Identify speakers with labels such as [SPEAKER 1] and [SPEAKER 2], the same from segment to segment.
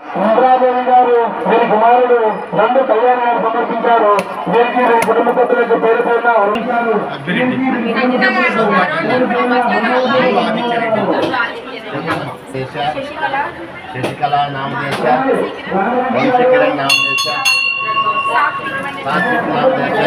[SPEAKER 1] ఇంద్రాదేవి గారు వీరి కుమారుడు నందు కళ్యాణ్ గారు సమర్పించారు. వీరికి వీరి కుటుంబ సభ్యులకు పేరు పేరున వహించారు.
[SPEAKER 2] శశికళ నామదేశ, వంశకిరణ్ నామదేశ, సాత్విక్ నామదేశ,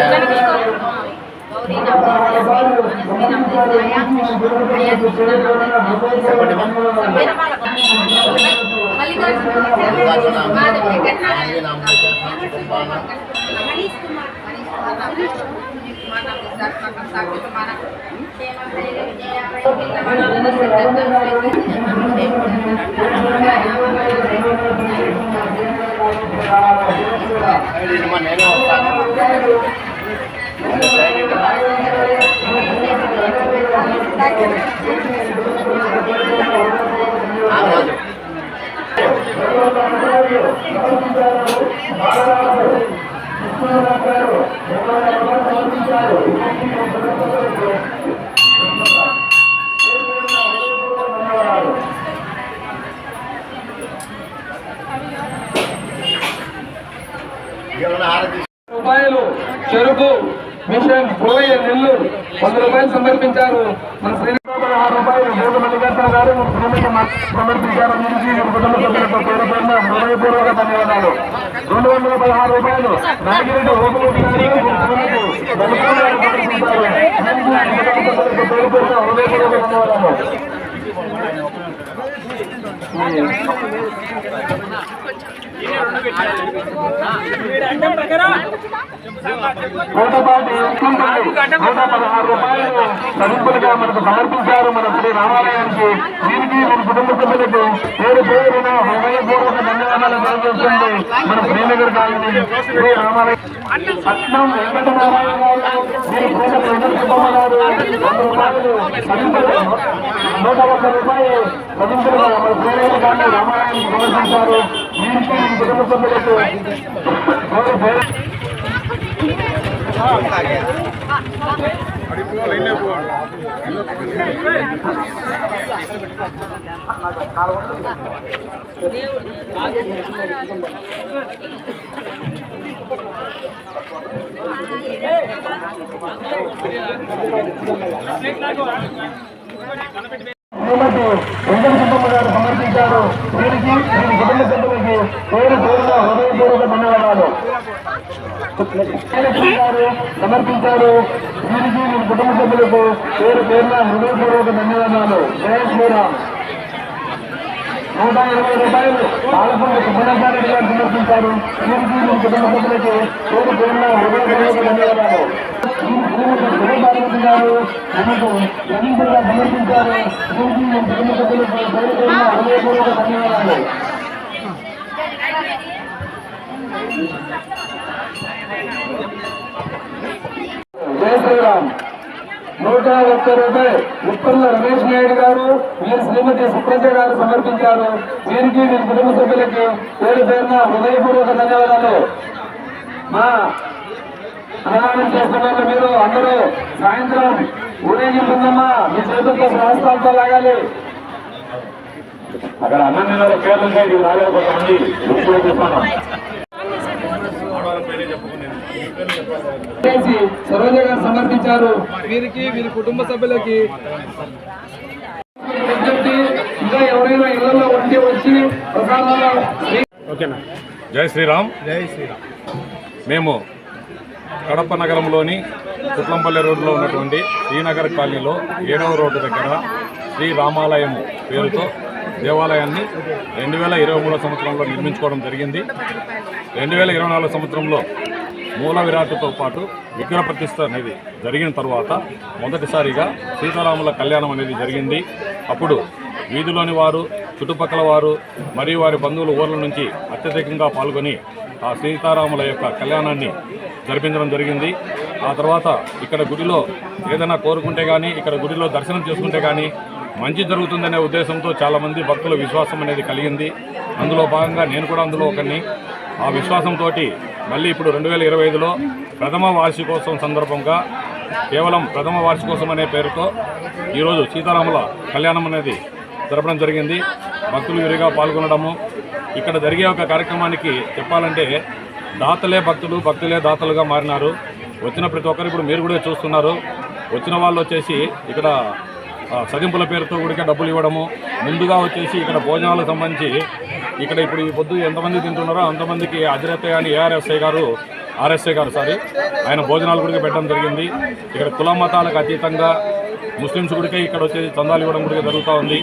[SPEAKER 2] నేనే వస్తాను.
[SPEAKER 1] రూపాయలు చెరుకు మిషన్ పోయ నెల్లూరు 100 రూపాయలు సమర్పించారు. మన శ్రీనివాస 16 రూపాయలు మూడు మల్లికార్జున గారు సమర్పించారు. కుటుంబ సభ్యులకు పేరు పేరున హృదయపూర్వక ధన్యవాదాలు. 216 రూపాయలు నాగిరెడ్డి ఓపులూటి గారు పేరు పేరున హృదయపూర్వక ధన్యవాదాలు. కోటపాటి 116 రూపాయలు సరుకులుగా మనకు సమర్పించారు. మన శ్రీ రామాలయానికి వీరికి మన కుటుంబ సభ్యులకు పేరు పేరున హృదయపూర్వక ధన్యవాదాలు తెలియజేస్తుంది. మన శ్రీనగర్ కాలనీ శ్రీ రామాలయం పట్నం వెంకటనారాయణ గారు వీరి పేద ప్రజలు చెప్పమన్నారు. 100 రూపాయలు సరుకులు 101 రూపాయలు సరుకులుగా మన శ్రీనగర్ కాలనీ రామాలయానికి సమర్పించారు. వీరికి కుటుంబ సభ్యులకు పేరు పేరు వెంకటసుబ్బమ్మ గారు సమర్పించారు. వీరికి వీరి కుటుంబ సభ్యులకి పేరు పేరున హృదయపూర్వక ధన్యవాదాలు గారు సమర్పించారు. వీరికి వీరి కుటుంబ సభ్యులకు పేరు పేరున హృదయపూర్వక ధన్యవాదాలు. జయ శ్రీరామ్. 120 రూపాయలు పాలకొండ సుబ్బరాచార్య గారు సమర్పించారు. వీరికి వీరి కుటుంబ సభ్యులకు పేరు పేరున హృదయపూర్వక ధన్యవాదాలు. గారు మనకు రవీంద్రగా సమర్పించారు. వీరికి వీరి కుటుంబ సభ్యులకు పేరు పేరున హృదయపూర్వక ధన్యవాదాలు. జయ శ్రీరామ్. 101 రూపాయలు ఉప్పల్ల రమేష్ నాయుడు గారు వీరి శ్రీమతి సుప్రజ గారు సమర్పించారు. వీరికి వీరి కుటుంబ సభ్యులకి పేరు పేరున హృదయపూర్వక ధన్యవాదాలు. మా అన్నదానం చేస్తున్న మీరు అందరూ సాయంత్రం ఊరేగింపుందమ్మా మీ చేతులతో రాష్ట్రాలతో లాగాలి. అక్కడ అన్నం నెలలో పేర్లు ఇది రాలేదు కొంతమంది చూస్తాను. సరోజ గారు సమర్పించారు. వీరికి వీరి కుటుంబ సభ్యులకి ఇంకా ఎవరైనా ఇళ్లలో ఉండి వచ్చి
[SPEAKER 3] ఓకేనా. జై శ్రీరామ్.
[SPEAKER 2] జై శ్రీరామ్.
[SPEAKER 3] మేము కడప నగరంలోని కుట్లంపల్లి రోడ్లో ఉన్నటువంటి శ్రీనగర్ కాలనీలో 7వ రోడ్డు దగ్గర శ్రీ రామాలయము పేరుతో దేవాలయాన్ని 2023 సంవత్సరంలో నిర్మించుకోవడం జరిగింది. 2024 సంవత్సరంలో మూల విరాట్తో పాటు విగ్రహ ప్రతిష్ఠ అనేది జరిగిన తర్వాత మొదటిసారిగా సీతారాముల కళ్యాణం అనేది జరిగింది. అప్పుడు వీధిలోని వారు, చుట్టుపక్కల వారు మరియు వారి బంధువుల ఊర్ల నుంచి అత్యధికంగా పాల్గొని ఆ సీతారాముల యొక్క కళ్యాణాన్ని జరిపించడం జరిగింది. ఆ తర్వాత ఇక్కడ గుడిలో ఏదైనా కోరుకుంటే కానీ, ఇక్కడ గుడిలో దర్శనం చేసుకుంటే కానీ మంచి జరుగుతుందనే ఉద్దేశంతో చాలామంది భక్తుల విశ్వాసం అనేది కలిగింది. అందులో భాగంగా నేను కూడా అందులో ఒకరిని. ఆ విశ్వాసంతో మళ్ళీ ఇప్పుడు 2025లో ప్రథమ వార్షికోత్సవం సందర్భంగా కేవలం ప్రథమ వార్షికోత్సవం అనే పేరుతో ఈరోజు సీతారాముల కళ్యాణం అనేది జరపడం జరిగింది. భక్తులు విరిగా పాల్గొనడము, ఇక్కడ జరిగే ఒక కార్యక్రమానికి చెప్పాలంటే దాతలే భక్తులు, భక్తులే దాతలుగా మారినారు. వచ్చిన ప్రతి ఒక్కరు ఇప్పుడు మీరు కూడా చూస్తున్నారు. వచ్చిన వాళ్ళు వచ్చేసి ఇక్కడ సదింపుల పేరుతో కూడా డబ్బులు ఇవ్వడము, ముందుగా వచ్చేసి ఇక్కడ భోజనాలకు సంబంధించి ఇక్కడ ఇప్పుడు ఈ పొద్దు ఎంతమంది తింటున్నారో అంతమందికి అజరత్తయ్య అని ఆర్ఎస్ఐ గారు ఆయన భోజనాలు కూడా పెట్టడం జరిగింది. ఇక్కడ కుల మతాలకు అతీతంగా ముస్లిమ్స్ కూడా ఇక్కడ వచ్చేసి చందాలు ఇవ్వడం కూడా జరుగుతూ ఉంది.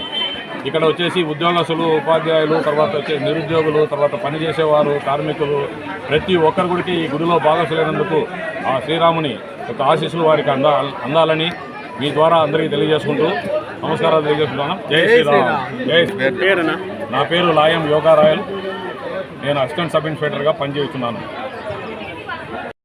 [SPEAKER 3] ఇక్కడ వచ్చేసి ఉద్యోగస్తులు, ఉపాధ్యాయులు, తర్వాత వచ్చే నిరుద్యోగులు, తర్వాత పనిచేసేవారు, కార్మికులు ప్రతి ఒక్కరు కూడా ఈ గుడిలో భాగస్వామైనందుకు ఆ శ్రీరాముని యొక్క ఆశీస్సులు వారికి అందాలని మీ ద్వారా అందరికీ తెలియజేసుకుంటూ నమస్కారాలు తెలియజేస్తున్నాను. జై శ్రీరామ్. జై. నా పేరు లాయం యోగారాయల్. నేను అసిస్టెంట్ సబ్ ఇన్స్పెక్టర్గా పనిచేస్తున్నాను.